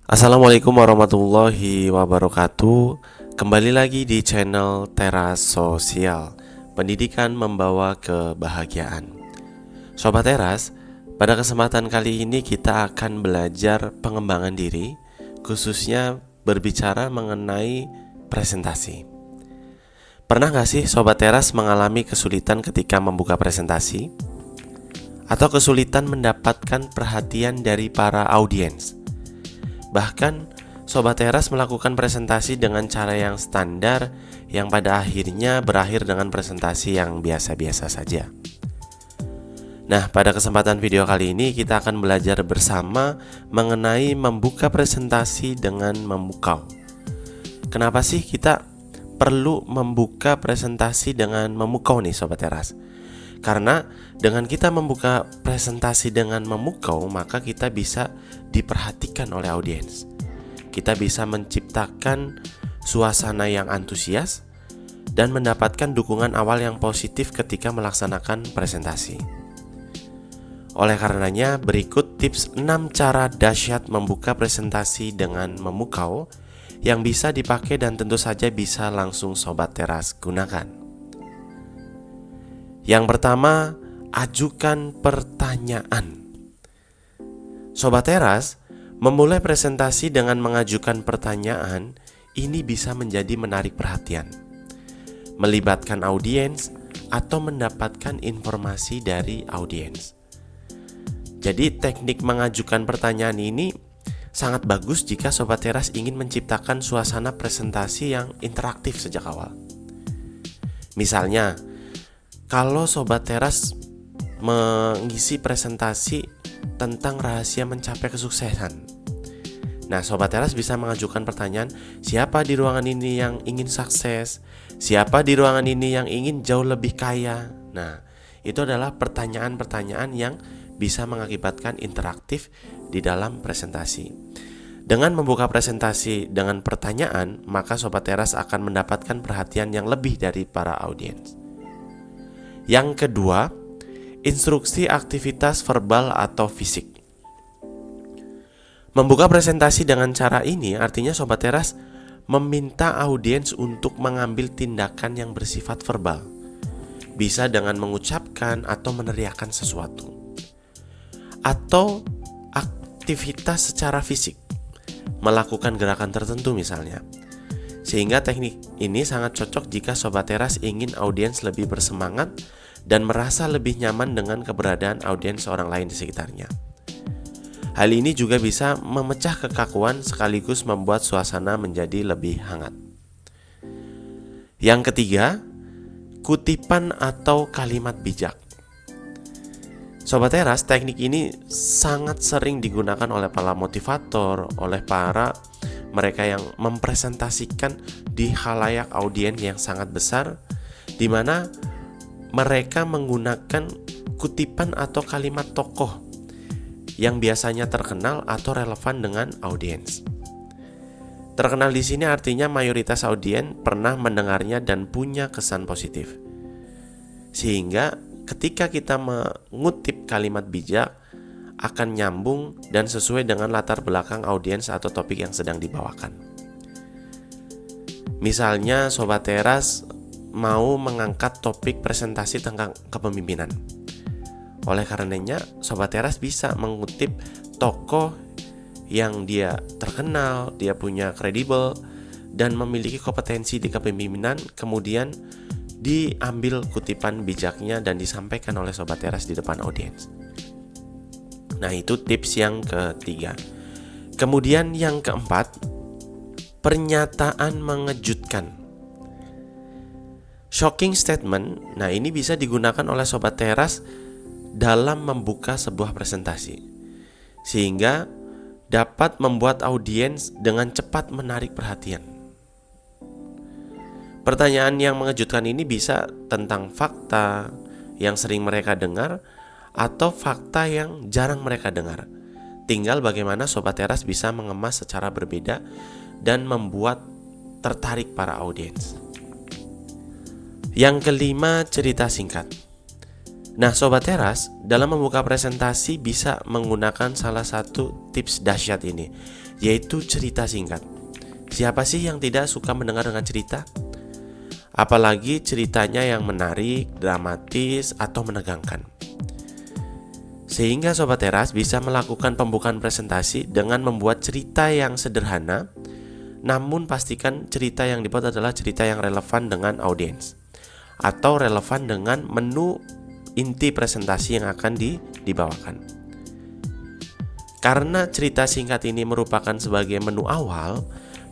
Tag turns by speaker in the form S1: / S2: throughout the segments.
S1: Assalamualaikum warahmatullahi wabarakatuh. Kembali lagi di channel Teras Sosial, pendidikan membawa kebahagiaan. Sobat Teras, pada kesempatan kali ini kita akan belajar pengembangan diri, khususnya berbicara mengenai presentasi. Pernah gak sih Sobat Teras mengalami kesulitan ketika membuka presentasi? Atau kesulitan mendapatkan perhatian dari para audiens? Bahkan, Sobat Teras melakukan presentasi dengan cara yang standar yang pada akhirnya berakhir dengan presentasi yang biasa-biasa saja. Nah, pada kesempatan video kali ini kita akan belajar bersama mengenai membuka presentasi dengan memukau. Kenapa sih kita perlu membuka presentasi dengan memukau nih Sobat Teras? Karena dengan kita membuka presentasi dengan memukau, maka kita bisa diperhatikan oleh audiens. Kita bisa menciptakan suasana yang antusias dan mendapatkan dukungan awal yang positif ketika melaksanakan presentasi. Oleh karenanya, berikut tips 6 cara dahsyat membuka presentasi dengan memukau yang bisa dipakai dan tentu saja bisa langsung Sobat Teras gunakan. Yang pertama, ajukan pertanyaan. Sobat Teras, memulai presentasi dengan mengajukan pertanyaan ini bisa menjadi menarik perhatian, melibatkan audiens, atau mendapatkan informasi dari audiens. Jadi teknik mengajukan pertanyaan ini sangat bagus jika Sobat Teras ingin menciptakan suasana presentasi yang interaktif sejak awal. Misalnya, kalau Sobat Teras mengisi presentasi tentang rahasia mencapai kesuksesan, nah Sobat Teras bisa mengajukan pertanyaan, siapa di ruangan ini yang ingin sukses? Siapa di ruangan ini yang ingin jauh lebih kaya? Nah, itu adalah pertanyaan-pertanyaan yang bisa mengakibatkan interaktif di dalam presentasi. Dengan membuka presentasi dengan pertanyaan, maka Sobat Teras akan mendapatkan perhatian yang lebih dari para audiens. Yang kedua, instruksi aktivitas verbal atau fisik. Membuka presentasi dengan cara ini artinya Sobat Teras meminta audiens untuk mengambil tindakan yang bersifat verbal. Bisa dengan mengucapkan atau meneriakkan sesuatu. Atau aktivitas secara fisik, melakukan gerakan tertentu misalnya. Sehingga teknik ini sangat cocok jika Sobat Teras ingin audiens lebih bersemangat dan merasa lebih nyaman dengan keberadaan audiens orang lain di sekitarnya. Hal ini juga bisa memecah kekakuan sekaligus membuat suasana menjadi lebih hangat. Yang ketiga, kutipan atau kalimat bijak. Sobat Teras, teknik ini sangat sering digunakan oleh para motivator, oleh para mereka yang mempresentasikan di khalayak audiens yang sangat besar, di mana mereka menggunakan kutipan atau kalimat tokoh yang biasanya terkenal atau relevan dengan audiens. Terkenal di sini artinya mayoritas audiens pernah mendengarnya dan punya kesan positif. Sehingga ketika kita mengutip kalimat bijak akan nyambung dan sesuai dengan latar belakang audiens atau topik yang sedang dibawakan. Misalnya Sobat Teras mau mengangkat topik presentasi tentang kepemimpinan. Oleh karenanya Sobat Teras bisa mengutip tokoh yang dia terkenal, dia punya kredibel dan memiliki kompetensi di kepemimpinan, kemudian diambil kutipan bijaknya dan disampaikan oleh Sobat Teras di depan audiens. Nah, itu tips yang ketiga. Kemudian yang keempat, pernyataan mengejutkan. Shocking statement, nah ini bisa digunakan oleh Sobat Teras dalam membuka sebuah presentasi, sehingga dapat membuat audiens dengan cepat menarik perhatian. Pertanyaan yang mengejutkan ini bisa tentang fakta yang sering mereka dengar atau fakta yang jarang mereka dengar. Tinggal bagaimana Sobat Teras bisa mengemas secara berbeda dan membuat tertarik para audiens. Yang kelima, cerita singkat. Nah, Sobat Teras, dalam membuka presentasi bisa menggunakan salah satu tips dahsyat ini, yaitu cerita singkat. Siapa sih yang tidak suka mendengar dengan cerita? Apalagi ceritanya yang menarik, dramatis, atau menegangkan. Sehingga Sobat Teras bisa melakukan pembukaan presentasi dengan membuat cerita yang sederhana, namun pastikan cerita yang dibuat adalah cerita yang relevan dengan audiens atau relevan dengan menu inti presentasi yang akan dibawakan. Karena cerita singkat ini merupakan sebagai menu awal,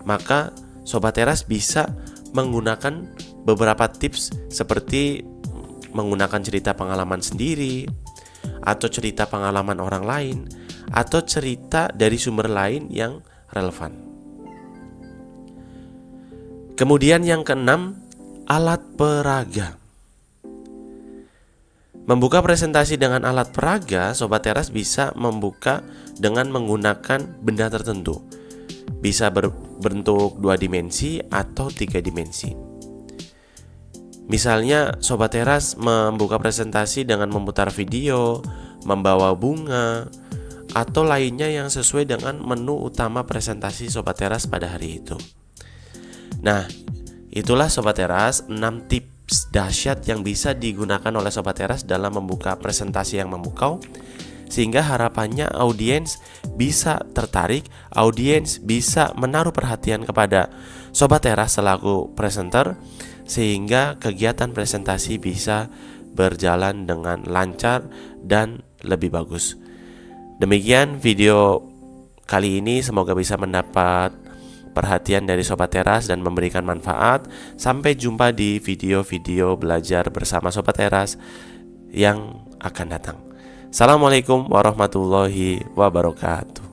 S1: maka Sobat Teras bisa menggunakan beberapa tips seperti menggunakan cerita pengalaman sendiri, atau cerita pengalaman orang lain, atau cerita dari sumber lain yang relevan. Kemudian yang keenam, alat peraga. Membuka presentasi dengan alat peraga, Sobat Teras bisa membuka dengan menggunakan benda tertentu. Bisa berbentuk 2 dimensi atau 3 dimensi. Misalnya, Sobat Teras membuka presentasi dengan memutar video, membawa bunga, atau lainnya yang sesuai dengan menu utama presentasi Sobat Teras pada hari itu. Nah, itulah Sobat Teras 6 tips dahsyat yang bisa digunakan oleh Sobat Teras dalam membuka presentasi yang memukau, sehingga harapannya audiens bisa tertarik, audiens bisa menaruh perhatian kepada Sobat Teras selaku presenter, sehingga kegiatan presentasi bisa berjalan dengan lancar dan lebih bagus. Demikian video kali ini, semoga bisa mendapat perhatian dari Sobat Teras dan memberikan manfaat. Sampai jumpa di video-video belajar bersama Sobat Teras yang akan datang. Assalamualaikum warahmatullahi wabarakatuh.